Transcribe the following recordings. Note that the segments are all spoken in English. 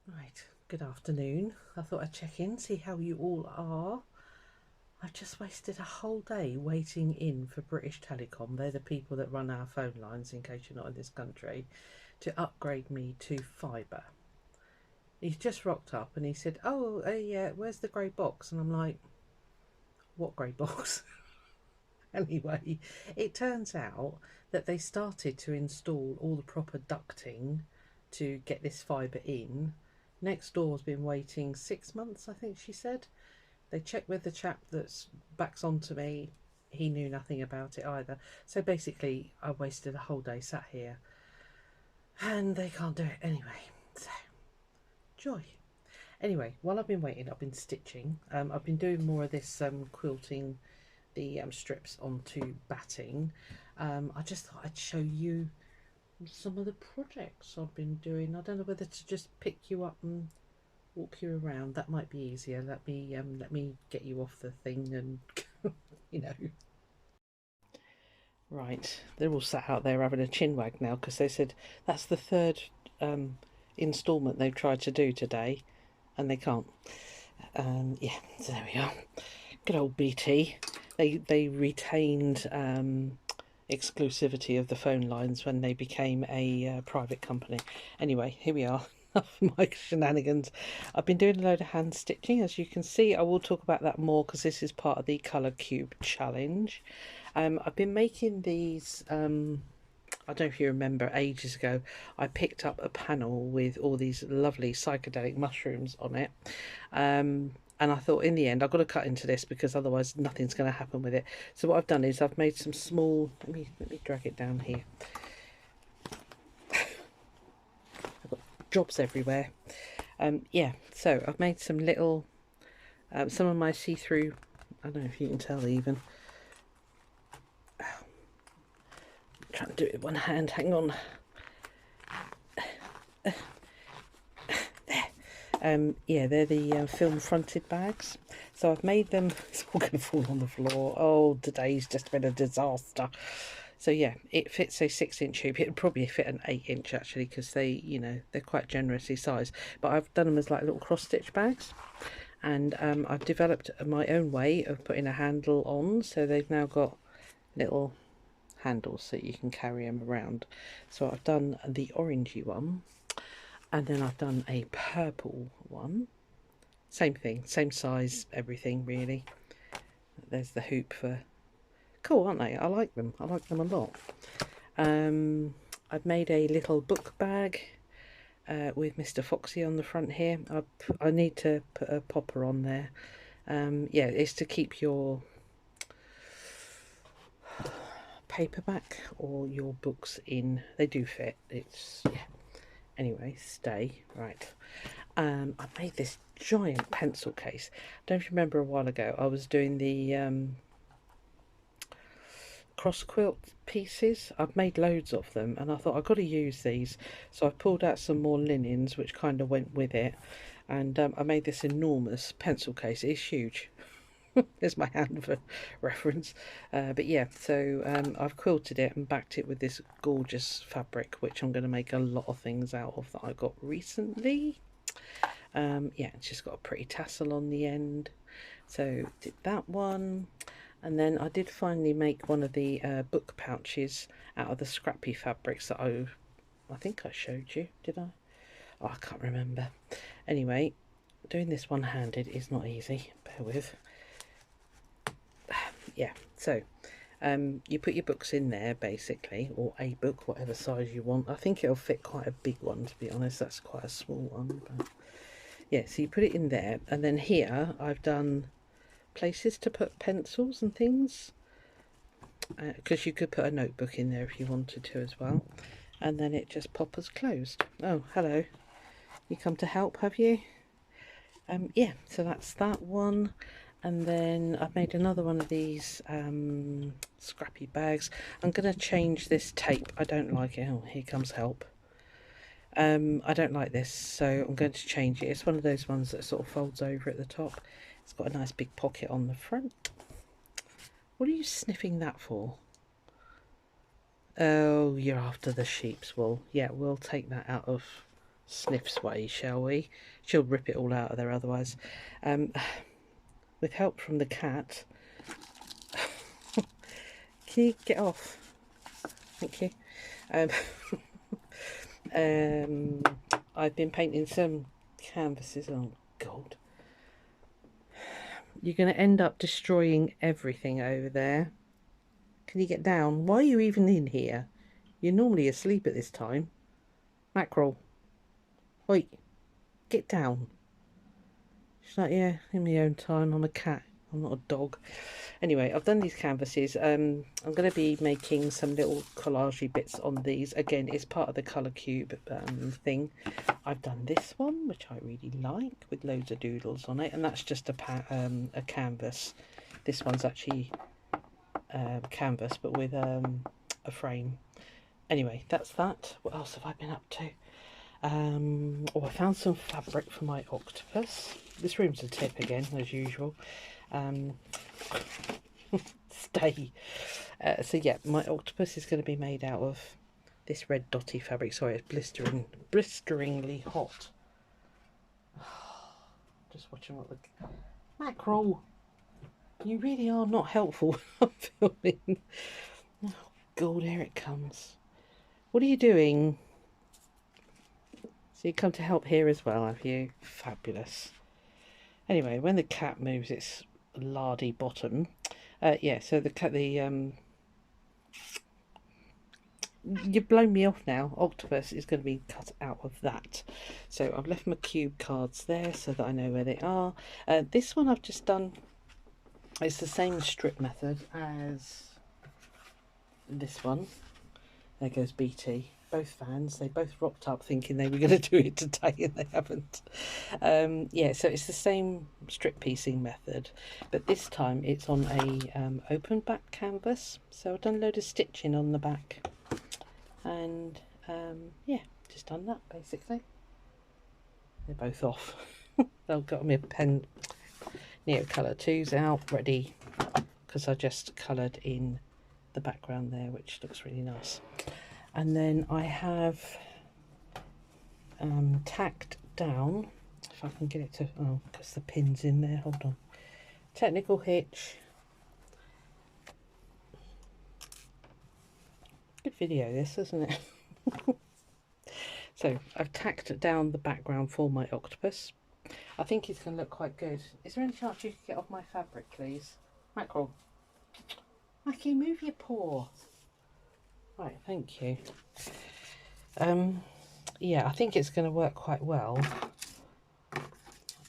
Right, good afternoon. I thought I'd check in, see how you all are. I've just wasted a whole day waiting in for British Telecom. They're the people that run our phone lines, in case you're not in this country, to upgrade me to fibre. He's just rocked up and he said, "Oh, yeah, where's the grey box?" And I'm like, "What grey box?" Anyway, it turns out that they started to install all the proper ducting to get this fibre in. Next door's been waiting 6 months, I think she said. They checked with the chap that's backs onto me. He knew nothing about it either. So basically, I wasted a whole day sat here, and they can't do it anyway. So joy. Anyway, while I've been waiting, I've been stitching. I've been doing more of this quilting the strips onto batting. I just thought I'd show you some of the projects I've been doing. I don't know whether to just pick you up and walk you around. That might be easier. Let me get you off the thing and you know. Right, they're all sat out there having a chin wag now because they said that's the third instalment they've tried to do today, and they can't. Yeah, so there we are. Good old BT. They retained exclusivity of the phone lines when they became a private company. Anyway, here we are. My shenanigans. I've been doing a load of hand stitching, as you can see. I will talk about that more because this is part of the Colour Cube challenge. I've been making these. I don't know if you remember, ages ago, I picked up a panel with all these lovely psychedelic mushrooms on it. And I thought in the end I've got to cut into this because otherwise nothing's going to happen with it. So what I've done is I've made some small. Let me drag it down here. I've got jobs everywhere. Yeah, so I've made some little. Some of my see-through. I don't know if you can tell even. Trying to do it with one hand. Hang on. Yeah, they're the film fronted bags. So I've made them. It's all going to fall on the floor. Oh, today's just been a disaster. So yeah, it fits a 6-inch hoop. It would probably fit an 8-inch actually because they're quite generously sized. But I've done them as like little cross stitch bags, and I've developed my own way of putting a handle on. So they've now got little handles so you can carry them around. So I've done the orangey one, and then I've done a purple one. Same thing, same size, everything really. There's the hoop for. Cool, aren't they? I like them. I like them a lot. I've made a little book bag with Mr. Foxy on the front here. I need to put a popper on there. Yeah, it's to keep your paperback or your books in. They do fit. It's yeah. Anyway, stay right. I made this giant pencil case. Don't you remember a while ago I was doing the cross quilt pieces? I've made loads of them and I thought I've got to use these, so I pulled out some more linens which kind of went with it, and I made this enormous pencil case. It's huge. There's my hand for reference. But yeah, so I've quilted it and backed it with this gorgeous fabric which I'm going to make a lot of things out of that I got recently. Yeah, it's just got a pretty tassel on the end, so did that one. And then I did finally make one of the book pouches out of the scrappy fabrics that I think I showed you, did I? Oh, I can't remember. Anyway, doing this one-handed is not easy, bear with. Yeah, so you put your books in there basically, or a book, whatever size you want. I think it'll fit quite a big one, to be honest. That's quite a small one, but yeah, so you put it in there, and then here I've done places to put pencils and things, because you could put a notebook in there if you wanted to as well, and then it just poppers closed. Oh, hello, you come to help, have you? Yeah, so that's that one. And then I've made another one of these scrappy bags. I'm going to change this tape. I don't like it. Oh, here comes help. I don't like this, so I'm going to change it. It's one of those ones that sort of folds over at the top. It's got a nice big pocket on the front. What are you sniffing that for? Oh, you're after the sheep's wool. Yeah, we'll take that out of Sniff's way, shall we? She'll rip it all out of there otherwise. With help from the cat. Can you get off? Thank you. I've been painting some canvases. Oh God, you're going to end up destroying everything over there. Can you get down? Why are you even in here? You're normally asleep at this time. Mackerel, wait, get down. She's like, yeah, in my own time. I'm a cat, I'm not a dog. Anyway, I've done these canvases. I'm going to be making some little collagey bits on these. Again, it's part of the Colour Cube thing. I've done this one, which I really like, with loads of doodles on it, and that's just a canvas. This one's actually canvas, but with a frame. Anyway, that's that. What else have I been up to? Oh, I found some fabric for my octopus. This room's a tip again, as usual. Stay. So yeah, my octopus is going to be made out of this red dotty fabric. Sorry, it's blisteringly hot. Just watching what the mackerel. You really are not helpful. I'm filming. Oh God, here it comes. What are you doing? So you come to help here as well, have you? Fabulous. Anyway, when the cat moves its lardy bottom, yeah. So you've blown me off now. Octopus is going to be cut out of that. So I've left my cube cards there so that I know where they are. This one I've just done. It's the same strip method as this one. There goes BT. Both fans, they both rocked up thinking they were going to do it today and they haven't. Yeah, so it's the same strip piecing method, but this time it's on a open back canvas. So I've done a load of stitching on the back, and yeah, just done that basically. They're both off. I've got my pen Neocolour 2s out ready, because I just coloured in the background there, which looks really nice. And then I have tacked down, if I can get it to, oh, because the pin's in there, hold on. Technical hitch. Good video this, isn't it? So I've tacked down the background for my octopus. I think it's going to look quite good. Is there any chance you could get off my fabric, please? Mackerel. Mackie, move your paw. Right, thank you. Yeah, I think it's going to work quite well.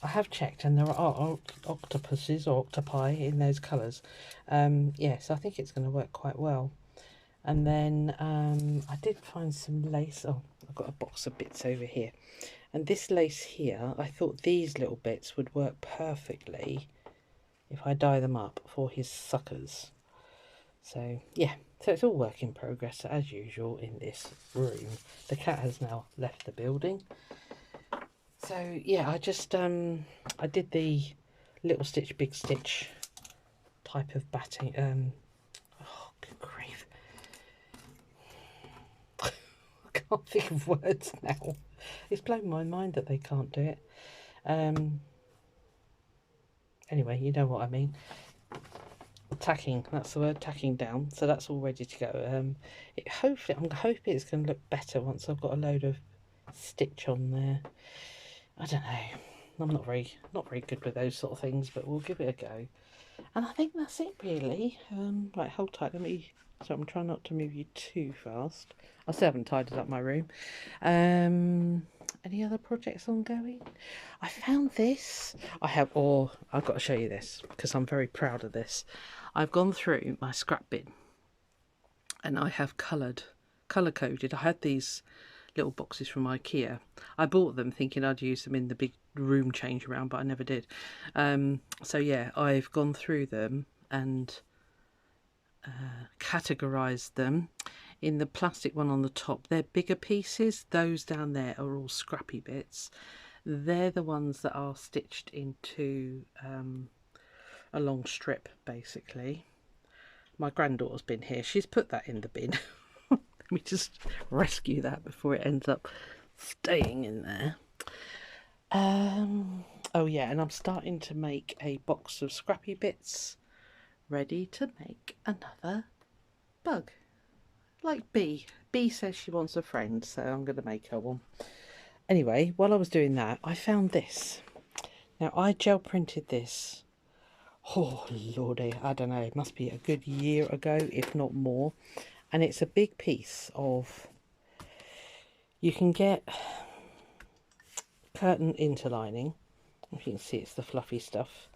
I have checked, and there are octopuses or octopi in those colours. Yes, I think it's going to work quite well. And then I did find some lace. Oh, I've got a box of bits over here. And this lace here, I thought these little bits would work perfectly if I dye them up for his suckers. So yeah, so it's all work in progress as usual in this room. The cat has now left the building. So yeah, I just I did the little stitch big stitch type of batting. Oh good grief, I can't think of words now. It's blown my mind that they can't do it. Anyway, you know what I mean. Tacking, that's the word, tacking down. So that's all ready to go. Hopefully, I'm hoping it's going to look better once I've got a load of stitch on there. I don't know. I'm not very good with those sort of things, but we'll give it a go. And I think that's it really. Right, hold tight. So I'm trying not to move you too fast. I still haven't tidied up my room. Any other projects ongoing? I found this. I've got to show you this because I'm very proud of this. I've gone through my scrap bin and I have colour coded. I had these little boxes from IKEA. I bought them thinking I'd use them in the big room change around, but I never did. So yeah, I've gone through them and categorised them. In the plastic one on the top, they're bigger pieces. Those down there are all scrappy bits. They're the ones that are stitched into a long strip, basically. My granddaughter's been here. She's put that in the bin. Let me just rescue that before it ends up staying in there. Oh yeah, and I'm starting to make a box of scrappy bits, ready to make another bug. Like Bee. Bee says she wants a friend, so I'm going to make her one. Anyway, while I was doing that, I found this. Now, I gel printed this. Oh, lordy, I don't know. It must be a good year ago, if not more. And it's a big piece of... You can get curtain interlining. If you can see, it's the fluffy stuff.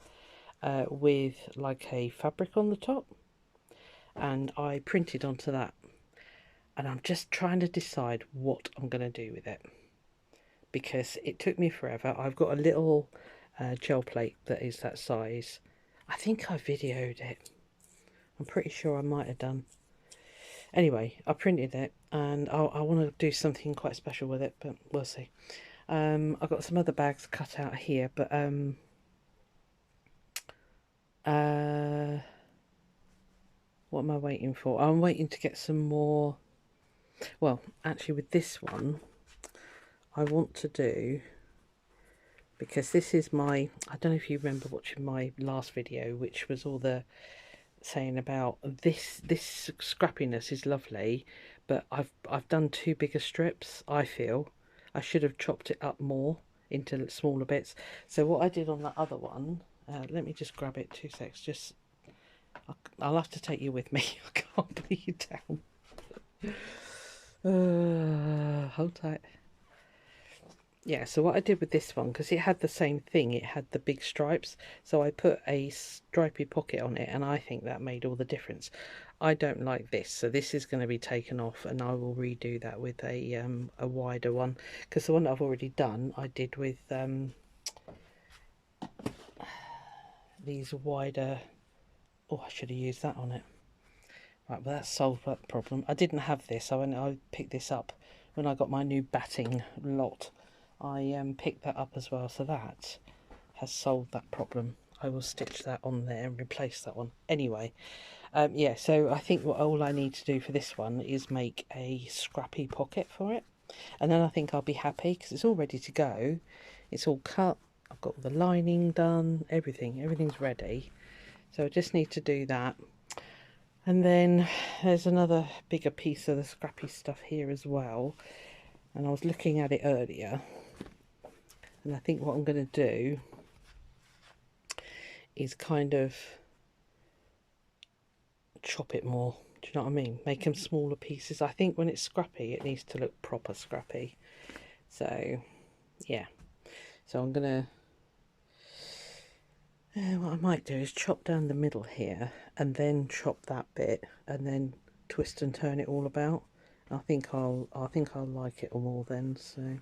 With like a fabric on the top. And I printed onto that. And I'm just trying to decide what I'm going to do with it. Because it took me forever. I've got a little gel plate that is that size. I think I videoed it. I'm pretty sure I might have done. Anyway, I printed it and I want to do something quite special with it, but we'll see. I've got some other bags cut out here, but what am I waiting for? I'm waiting to get some more. Well, actually with this one, I want to do, because this is my, I don't know if you remember watching my last video, which was all the saying about this scrappiness is lovely, but I've done too big a strips. I feel I should have chopped it up more into smaller bits. So what I did on that other one, let me just grab it 2 secs. Just I'll have to take you with me. I can't put you down. Hold tight. Yeah, so what I did with this one, because it had the same thing, it had the big stripes, so I put a stripy pocket on it, and I think that made all the difference. I don't like this, so this is going to be taken off, and I will redo that with a wider one, because the one that I've already done, I did with these wider... Oh, I should have used that on it. Right, well, that solved that problem. I didn't have this, I picked this up when I got my new batting lot. I picked that up as well, so that has solved that problem. I will stitch that on there and replace that one. Anyway, yeah, so I think all I need to do for this one is make a scrappy pocket for it. And then I think I'll be happy, because it's all ready to go. It's all cut. I've got the lining done, everything's ready. So I just need to do that. And then there's another bigger piece of the scrappy stuff here as well. And I was looking at it earlier. And I think what I'm going to do is kind of chop it more. Do you know what I mean? Make them smaller pieces. I think when it's scrappy, it needs to look proper scrappy. So, yeah. So I'm going to... what I might do is chop down the middle here and then chop that bit and then twist and turn it all about. I think I'll like it all then. So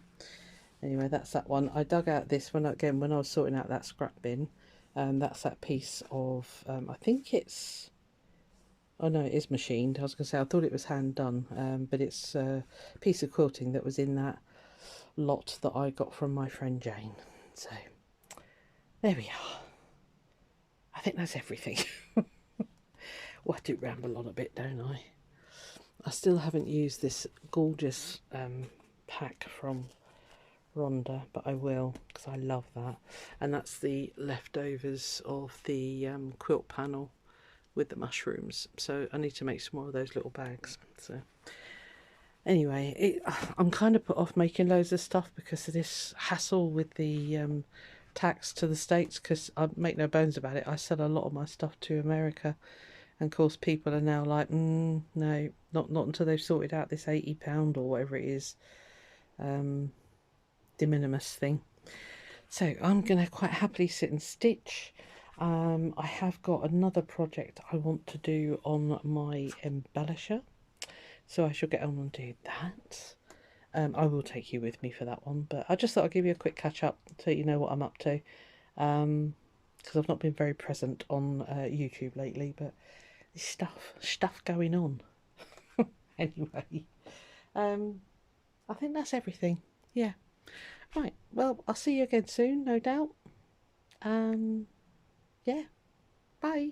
anyway, that's that one. I dug out this one again when I was sorting out that scrap bin. That's that piece of I think it's, oh no, it is machined. I was going to say I thought it was hand done, but it's a piece of quilting that was in that lot that I got from my friend Jane. So there we are. I think that's everything. Well, I do ramble on a bit, don't I? I still haven't used this gorgeous pack from Rhonda, but I will, because I love that. And that's the leftovers of the quilt panel with the mushrooms. So I need to make some more of those little bags. So anyway, I'm kind of put off making loads of stuff because of this hassle with the tax to the States, because I make no bones about it, I sell a lot of my stuff to America. And of course people are now like, no, not until they've sorted out this £80 or whatever it is, de minimis thing. So I'm going to quite happily sit and stitch. I have got another project I want to do on my embellisher, so I shall get on and do that. I will take you with me for that one, but I just thought I'd give you a quick catch up so you know what I'm up to, because I've not been very present on YouTube lately, but there's stuff going on. Anyway, I think that's everything. Yeah. Right, well, I'll see you again soon, no doubt. Yeah, bye.